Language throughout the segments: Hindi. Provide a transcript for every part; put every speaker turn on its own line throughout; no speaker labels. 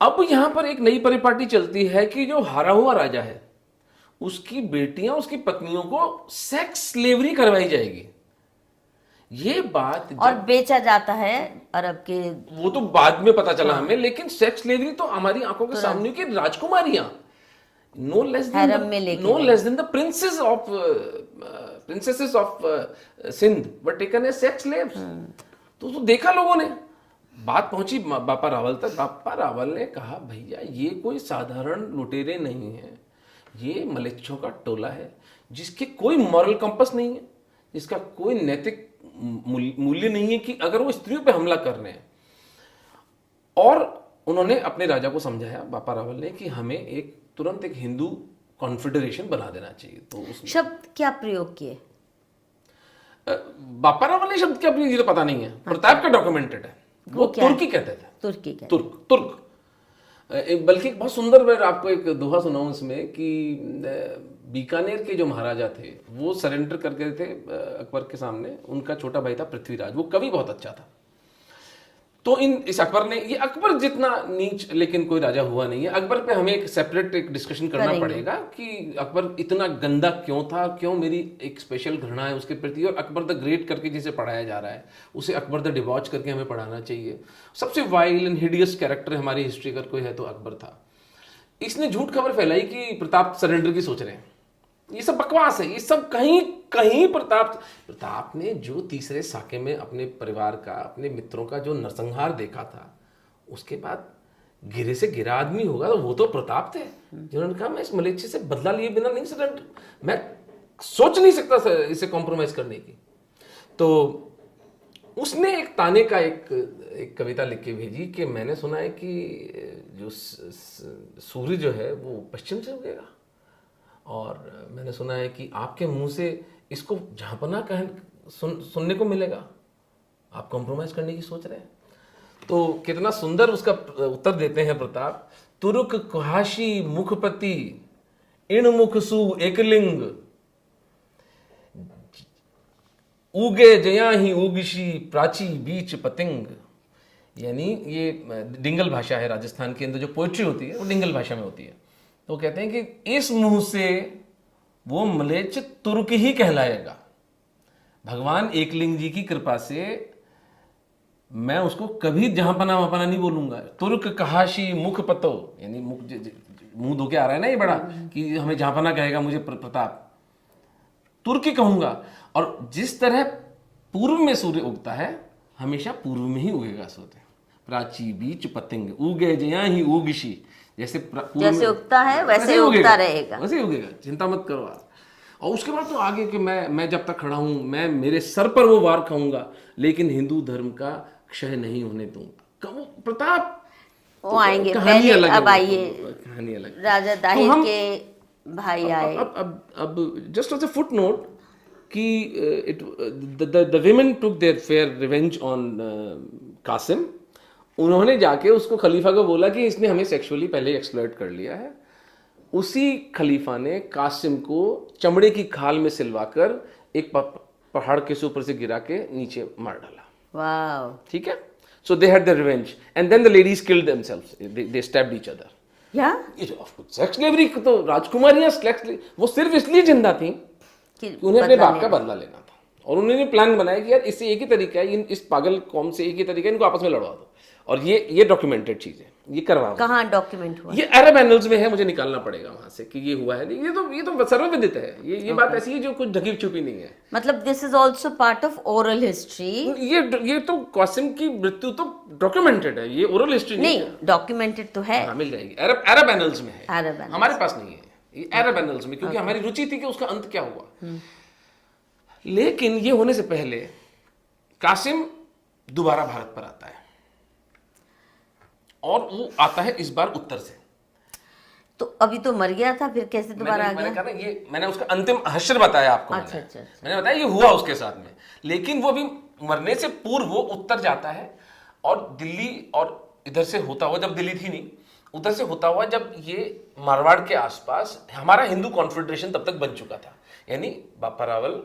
अब यहां पर एक नई परिपाटी चलती है कि जो हारा हुआ राजा है उसकी बेटियां, उसकी पत्नियों को सेक्स स्लेवरी करवाई जाएगी। ये बात
और
जब,
बेचा जाता है अरब के।
वो तो बाद में पता चला
हाँ,
हमें, लेकिन सेक्स स्लेवरी तो हमारी आंखों के
तुरंत
सामने की राजकुमारियां, no less than
harem
the
में लेके
नो
गए।
Less than the princesses of Sindh were taken as sex slaves. तो देखा लोगों ने, बात पहुंची बापा रावल तक। बापा रावल ने कहा भैया ये कोई साधारण लुटेरे नहीं है, ये मलेच्छों का टोला है जिसके कोई मॉरल कंपस नहीं है, जिसका कोई नैतिक मूल्य नहीं है कि अगर वो स्त्रियों पे हमला कर रहे हैं। और उन्होंने अपने राजा को समझाया, बापा रावल ने, कि हमें तुरंत एक हिंदू कॉन्फेडरेशन बना देना चाहिए। तो उसने
शब्द क्या प्रयोग किए?
बापा रावल ने शब्द क्या प्रयोग, ये तो पता नहीं है, प्रताप का डॉक्यूमेंटेड है। वो
क्या है?
तुर्की कहते थे,
तुर्की का।
तुर्क तुर्क। बल्कि एक बहुत सुंदर, मैं आपको एक दोहा सुनाऊं इसमें कि बीकानेर के जो महाराजा थे वो सरेंडर कर गए थे अकबर के सामने। उनका छोटा भाई था पृथ्वीराज, वो कवि बहुत अच्छा था। तो इस अकबर ने, ये अकबर जितना नीच लेकिन कोई राजा हुआ नहीं है। अकबर पे हमें एक सेपरेट एक डिस्कशन करना पड़ेगा कि अकबर इतना गंदा क्यों था, क्यों मेरी एक स्पेशल घृणा है उसके प्रति। और अकबर द ग्रेट करके जिसे पढ़ाया जा रहा है उसे अकबर द डिबॉच करके हमें पढ़ाना चाहिए। सबसे वाइल्ड एंड हिडियस कैरेक्टर हमारी हिस्ट्री का कोई है तो अकबर था। इसने झूठ खबर फैलाई कि प्रताप सरेंडर की सोच रहे हैं। ये सब बकवास है, ये सब कहीं कहीं प्रताप ने जो तीसरे साके में अपने परिवार का, अपने मित्रों का जो नरसंहार देखा था, उसके बाद गिरे से गिरा आदमी होगा तो वो तो प्रताप थे जिन्होंने कहा मैं इस मलेच्छी से बदला लिए बिना नहीं सरेंडर, मैं सोच नहीं सकता इसे कॉम्प्रोमाइज करने की। तो उसने एक ताने का एक कविता लिख के भेजी कि मैंने सुना है कि जो सूर्य जो है वो पश्चिम से उगेगा, और मैंने सुना है कि आपके मुंह से इसको झांपना सुनने को मिलेगा, आप कॉम्प्रोमाइज करने की सोच रहे हैं। तो कितना सुंदर उसका उत्तर देते हैं प्रताप। तुर्क कुहाशी मुखपति इण मुख सु एकलिंग, उगे जया ही उगशी प्राची बीच पतिंग। यानी ये डिंगल भाषा है राजस्थान के अंदर, जो पोइट्री होती है वो डिंगल भाषा में होती है। तो कहते हैं कि इस मुंह से वो मलेच्छ तुर्क ही कहलाएगा। भगवान एकलिंग जी की कृपा से मैं उसको कभी जहांपना वहांपना नहीं बोलूंगा। तुर्क कहाशी मुख पतो, यानी मुख मुंह धो के आ रहा है ना ये बड़ा, कि हमें जहांपना कहेगा मुझे प्रताप, तुर्की कहूंगा। और जिस तरह पूर्व में सूर्य उगता है हमेशा पूर्व में ही उगेगा सूर्य। प्राची बीच पतंग उगे जया ही उगशी, जैसे
उगता है वैसे उगता रहेगा,
वैसे ही उगेगा, चिंता मत करो आप। और उसके बाद तो आगे कि मैं जब तक खड़ा हूं, मैं मेरे सर पर वो वार खाऊंगा लेकिन हिंदू धर्म का क्षय नहीं होने दूंगा। प्रताप
वो आएंगे
कहानी
पहले।
अलग
अब
है,
आइए
कहानी अलग।
राजा
तो
दाहिर
हम
के भाई आए।
अब just as a footnote कि the women took their fair revenge on Qasim. उन्होंने जाके उसको खलीफा को बोला कि इसने हमें सेक्सुअली पहले एक्सप्लॉइट कर लिया है। उसी खलीफा ने कासिम को चमड़े की खाल में सिलवाकर एक पहाड़ के ऊपर से गिरा के नीचे मार डाला।
वाह,
ठीक है। So they had the revenge and then the ladies killed themselves, they stabbed each other.
या
सेक्स स्लेवरी तो राजकुमारियां वो सिर्फ इसलिए जिंदा थी कि उन्हें अपने बाप का बदला लेना था। और उन्होंने प्लान बनाया कि यार इससे एक ही तरीका है, इस पागल कौम से एक ही तरीका है, इनको आपस में लड़वा दो। और ये डॉक्यूमेंटेड चीज है, ये करवा।
कहाँ डॉक्यूमेंट हुआ?
ये अरब एनल्स में है, मुझे निकालना पड़ेगा वहां से कि ये हुआ है। ये तो सर्वविदित है, ये बात ऐसी है जो कुछ ढकी छुपी नहीं है।
मतलब this is also part of oral history.
ये तो कासिम की मृत्यु तो डॉक्यूमेंटेड है, ये ओरल हिस्ट्री नहीं है।
डॉक्यूमेंटेड तो है।
हाँ, मिल जाएगी, अरब एनल्स में है,
अरब एनल्स
हमारे पास नहीं है। ये अरब एनल्स में, क्योंकि हमारी रुचि थी कि उसका अंत क्या हुआ। लेकिन ये होने से पहले कासिम दोबारा भारत पर आता है, और वो आता है इस बार उत्तर से।
तो अभी तो मर गया था, फिर कैसे दोबारा आ
मैंने
गया?
कहा ना, मैंने उसका अंतिम हश्र बताया आपको।
अच्छा।
मैंने बताया ये हुआ उसके साथ में। लेकिन वो भी मरने से पूर्व वो उत्तर जाता है और दिल्ली, और इधर से होता हुआ, जब दिल्ली थी नहीं, उधर से होता हुआ जब ये मारवाड़ के आसपास, हमारा हिंदू कॉन्फेडरेशन तब तक बन चुका था। यानी बापा रावल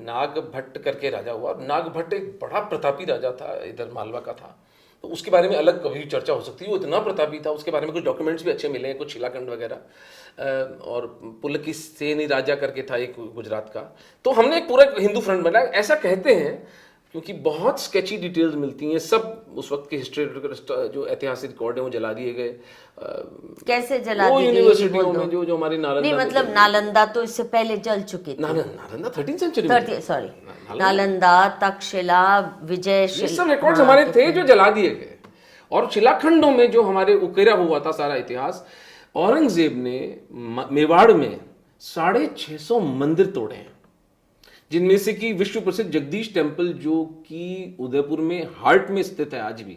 नाग भट्ट करके राजा हुआ। नाग भट्ट एक बड़ा प्रतापी राजा था, इधर मालवा का था। तो उसके बारे में अलग कभी चर्चा हो सकती है। वो इतना प्रतापी था, उसके बारे में कुछ डॉक्यूमेंट्स भी अच्छे मिले हैं, कुछ शिलाखंड वगैरह। और पुलकेशिनी राजा करके था एक गुजरात का। तो हमने एक पूरा हिंदू फ्रंट बनाया, ऐसा कहते हैं, क्योंकि बहुत स्केची डिटेल्स मिलती हैं। सब उस वक्त के हिस्ट्री जो ऐतिहासिक रिकॉर्ड है वो जला दिए गए।
कैसे जला
वो
दिए गए, ये
यूनिवर्सिटियों
बोल दो।
में जो हमारी
नहीं
नालंदा में
मतलब नालंदा तो इससे पहले जल चुकी थी।
नालंदा 13th सेंचुरी में,
सॉरी, नालंदा, तक्षशिला, विजय
ये सब रिकॉर्ड्स हमारे थे जो जला दिए गए। और शिलाखंडों में जो हमारे उकेरा हुआ था सारा इतिहास, औरंगजेब ने मेवाड़ में 650 मंदिर तोड़े हैं, जिनमें से कि विश्व प्रसिद्ध जगदीश टेम्पल जो कि उदयपुर में हार्ट में स्थित है आज भी,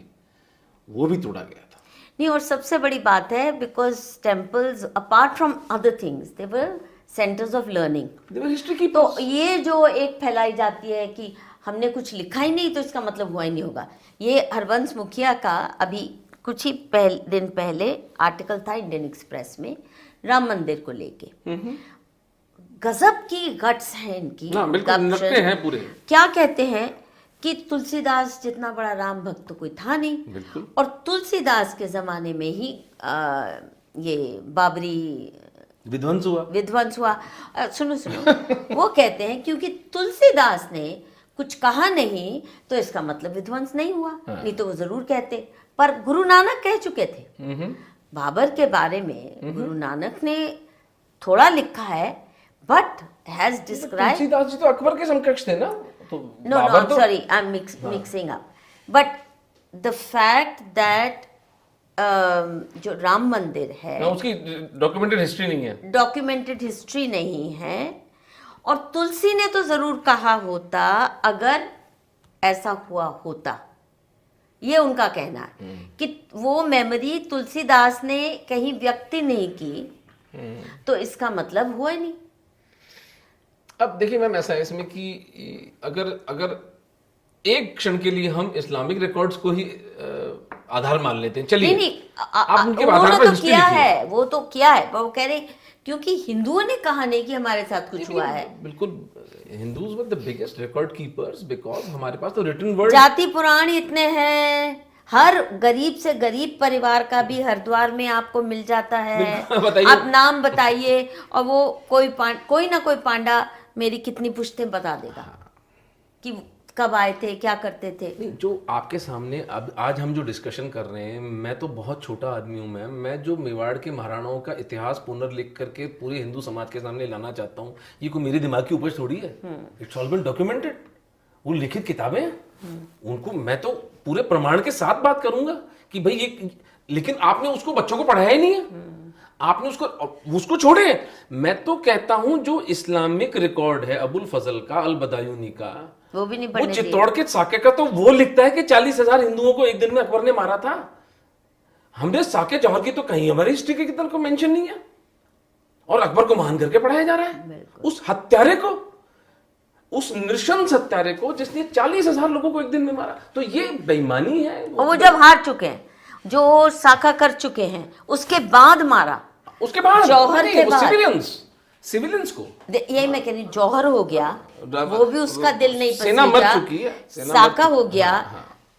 वो भी तोड़ा गया था।
नहीं, और सबसे बड़ी बात है because temples apart from other things they were centres of learning.
History की
तो ये जो एक फैलाई जाती है कि हमने कुछ लिखा ही नहीं तो इसका मतलब हुआ ही नहीं होगा, ये हरवंश मुखिया का अभी कुछ ही दिन पहले आर्टिकल था इंडियन एक्सप्रेस में राम मंदिर को लेके। गजब की गट्स हैं इनकी,
ना बिल्कुल नकते हैं पूरे।
क्या कहते हैं कि तुलसीदास जितना बड़ा राम भक्त तो कोई था नहीं,
बिल्कुल।
और तुलसीदास के जमाने में ही ये बाबरी विध्वंस हुआ। सुनो वो कहते हैं क्योंकि तुलसीदास ने कुछ कहा नहीं तो इसका मतलब विध्वंस नहीं हुआ। नहीं तो वो जरूर कहते, पर गुरु नानक कह चुके थे। बाबर के बारे में गुरु नानक ने थोड़ा लिखा है, but has describe.
Tulsidas ji तो अकबर के समकक्ष थे ना, तो
No, I'm sorry, I'm mixing up. But the fact that जो राम मंदिर है
ना, उसकी डॉक्यूमेंटेड हिस्ट्री नहीं है,
डॉक्यूमेंटेड हिस्ट्री नहीं है। और तुलसी ने तो जरूर कहा होता अगर ऐसा हुआ होता, ये उनका कहना है कि वो मेमोरी तुलसीदास ने कहीं व्यक्त नहीं की, तो इसका मतलब हुआ ही नहीं।
अब देखिए मैम, ऐसा है इसमें कि अगर एक क्षण के लिए हम इस्लामिक रिकॉर्ड्स को ही आधार मान लेते हैं, चलिए
नहीं,
आप उनके
उन्होंने
आधार पर
तो
हिस्ट्री
किया
लिखिए।
है, वो तो किया है, पर वो कह रहे क्योंकि हिंदुओं ने कहा नहीं कि हमारे साथ कुछ हुआ है।
बिल्कुल, Hindus were the biggest record keepers because हमारे पास तो रिटन वर्ड।
जाति पुराण इतने हैं, हर गरीब से गरीब परिवार का भी हरिद्वार में आपको मिल जाता है।
बताइए।
आप नाम बताइए और वो कोई ना कोई पांडा मेरी कितनी पुश्तें बता देगा कि कब आए थे, क्या करते थे।
नहीं, जो आपके सामने अब आज हम जो डिस्कशन कर रहे हैं, मैं तो बहुत छोटा आदमी हूं मैम। मैं जो मेवाड़ के महाराणाओं का इतिहास पुनर्लिख करके पूरे हिंदू समाज के सामने लाना चाहता हूँ, ये कोई मेरी दिमाग की उपज थोड़ी है। इट्स ऑल बीन डॉक्यूमेंटेड, वो लिखित किताबें हैं। उनको मैं तो पूरे प्रमाण के साथ बात करूंगा कि भाई ये, लेकिन आपने उसको बच्चों को पढ़ाया ही नहीं है। आपने उसको छोड़े। मैं तो कहता हूं जो इस्लामिक रिकॉर्ड है अबुल फजल का, अल बदायूनी का,
वो भी नहीं
वो
पढ़ने
चित्तौड़ के साके का, तो वो लिखता है कि 40,000 हिंदुओं को एक दिन में अकबर ने मारा था। हमने साके जौहर की तो कहीं हमारी हिस्ट्री के किताब को मेंशन नहीं है, और अकबर को महान करके पढ़ाया जा रहा है। उस हत्यारे को, उस नृशंस हत्यारे को जिसने 40,000 लोगों को एक दिन में मारा, तो ये बेईमानी है।
और वो जब हार चुके हैं, जो साका कर चुके हैं, उसके बाद मारा,
उसके बाद
जौहर के बाद
सिविलियंस को,
यही मैं कह रही, जौहर हो गया, वो भी उसका दिल नहीं
सेना मर
पसीजा,
चुकी है,
साका हो गया,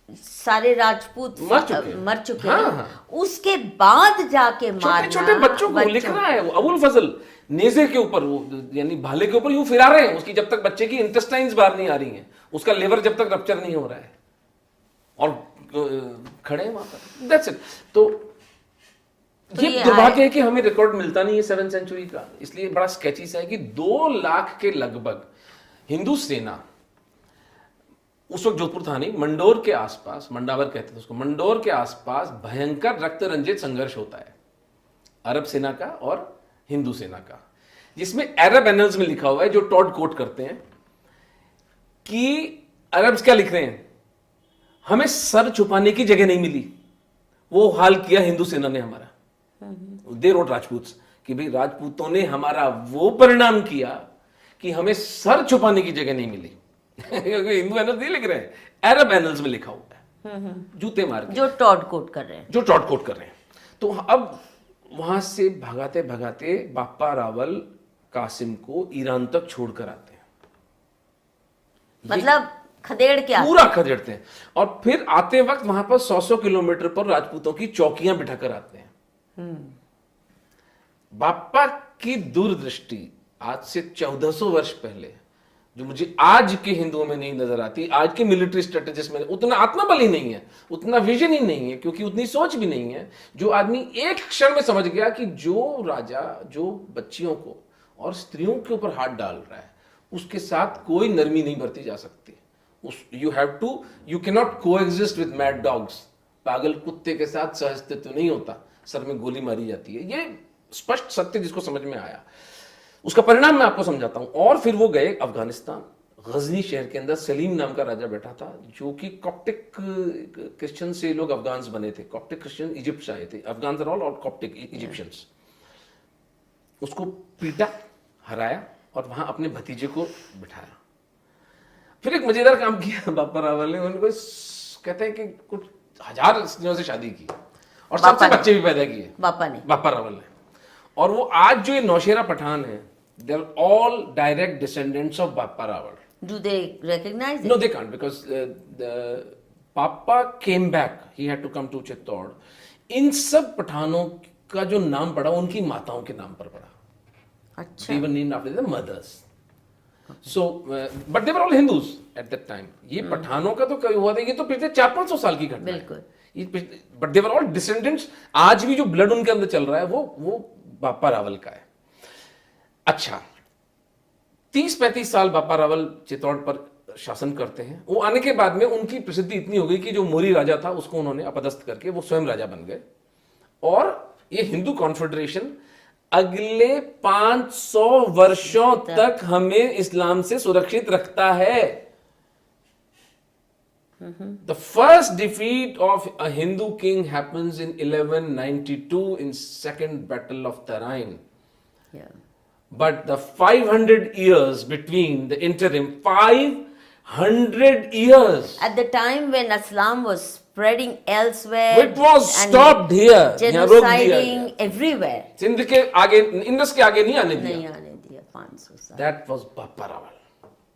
सारे राजपूत
मर चुके हैं।
हैं। उसके बाद जाके मारना,
छोटे छोटे बच्चों को लिख रहा है वो अबुल फजल, नेजे के ऊपर, वो यानी भाले के ऊपर यूं फिरा रहे हैं उसकी, जब तक बच्चे की इंटेस्टाइन्स बाहर नहीं आ रही हैं, उसका लिवर जब तक रप्चर नहीं हो रहा है, और खड़े हैं वहां पर। That's it. तो ये दुर्भाग्य है कि हमें रिकॉर्ड मिलता नहीं है 7th सेंचुरी का। इसलिए बड़ा स्केची सा है कि 2 लाख के लगभग हिंदू सेना उस वक्त जोधपुर था नहीं, मंडोर के आसपास, मंडावर कहते थे उसको, मंडोर के आसपास भयंकर रक्त रंजित संघर्ष होता है अरब सेना का और हिंदू सेना का, जिसमें अरब एनल्स में लिखा हुआ है, जो टॉड कोट करते हैं, कि अरब्स क्या लिख रहे हैं, हमें सर छुपाने की जगह नहीं मिली। वो हाल किया हिंदू सेना ने हमारा। दे रोट राजपूत कि भाई राजपूतों ने हमारा वो परिणाम किया कि हमें सर छुपाने की जगह नहीं मिली। हिंदू एनल्स नहीं लिख रहे हैं, अरब एनल्स में लिखा हुआ है, जूते मार के,
जो टॉड कोट कर रहे हैं,
जो टॉड कोट कर रहे हैं। तो अब वहां से भगाते भगाते बाप्पा रावल कासिम को ईरान तक छोड़कर आते हैं।
मतलब खदेड़ के आते
पूरा खदेड़ते हैं और फिर आते वक्त वहां पर 100-100 किलोमीटर पर राजपूतों की चौकियां बिठाकर आते हैं। बापा की दूरदृष्टि आज से 1400 वर्ष पहले, जो मुझे आज के हिंदुओं में नहीं नजर आती, आज के मिलिट्री स्ट्रेटेजिस्ट में उतना आत्मबल ही नहीं है, उतना विजन ही नहीं है, क्योंकि उतनी सोच भी नहीं है। जो आदमी एक क्षण में समझ गया कि जो राजा जो बच्चियों को और स्त्रियों के ऊपर हाथ डाल रहा है उसके साथ कोई नरमी नहीं बरती जा सकती। यू कैन नॉट को एग्जिस्ट विद मैड डॉग्स। पागल कुत्ते के साथ सहअस्तित्व नहीं होता, सर में गोली मारी जाती है। ये स्पष्ट सत्य जिसको समझ में आया, उसका परिणाम मैं आपको समझाता हूं। और फिर वो गए अफगानिस्तान, गजनी शहर के अंदर सलीम नाम का राजा बैठा था, जो कि कॉप्टिक क्रिश्चियन से लोग अफगान्स बने थे। कॉप्टिक क्रिश्चियन इजिप्ट से आए थे, अफगान्स आर ऑल और कॉप्टिक इजिप्शियंस। उसको पीटा, हराया और वहां अपने भतीजे को बिठाया। फिर एक मजेदार काम किया बापा रावल ने, उनको कहते हैं कि कुछ 1000 स्त्रियों से शादी की और सबसे बच्चे भी पैदा किए बापा रावल ने। और वो आज जो ये नौशेरा पठान है, they are all direct descendants of Bappa Rawal.
Do they recognise?
No they can't, because Bappa came back, he had to come to Chittor. इन सब पठानों का जो नाम पड़ा उनकी माताओं के नाम पर पड़ा।
अच्छा।
They were named after their mothers. So, but they were all Hindus at that time. ये पठानों का तो कभी हुआ था, ये तो पिछले 400-500 साल की घटना है।
बिल्कुल।
But they were all descendants. आज भी जो ब्लड उनके अंदर चल रहा है वो बापा रावल का है। अच्छा, 30-35 साल बापा रावल चित्तौड़ पर शासन करते हैं। वो आने के बाद में उनकी प्रसिद्धि इतनी हो गई कि जो मोरी राजा था उसको उन्होंने अपदस्थ करके वो स्वयं राजा बन गए। और ये हिंदू कॉन्फेडरेशन अगले 500 वर्षों तक हमें इस्लाम से सुरक्षित रखता है। The first defeat of a Hindu king happens in 1192 in second battle of Tarain. But the 500 years between the interim, 500 years.
At the time when Islam was spreading elsewhere,
It was stopped here.
genociding everywhere.
Sindh के आगे, इंडस के आगे नहीं आने दिया।
नहीं आने दिया 500 साल।
That was बापा रावल।